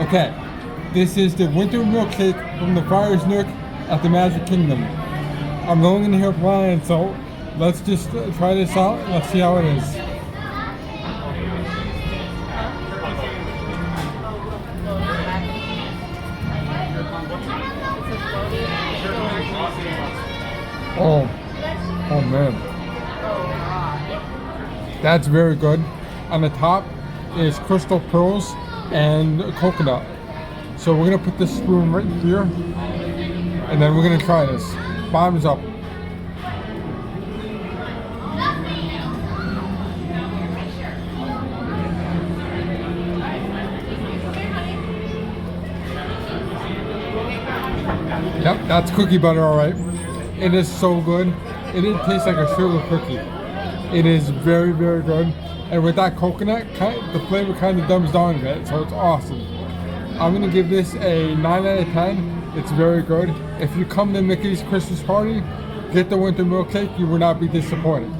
Okay, this is the winter milkshake from the Friar's Nook at the Magic Kingdom. I'm going in here blind, so let's just try this out and let's see how it is. Oh man. That's very good. On the top is crystal pearls and coconut. So we're gonna put this spoon right here, and then we're gonna try this. Bottoms up. Yep, that's cookie butter, all right. It is so good. It tastes like a sugar cookie. It is very, very good. And with that coconut, the flavor kind of dumbs down a bit, so it's awesome. I'm gonna give this a 9 out of 10. It's very good. If you come to Mickey's Christmas party, get the winter milkshake. You will not be disappointed.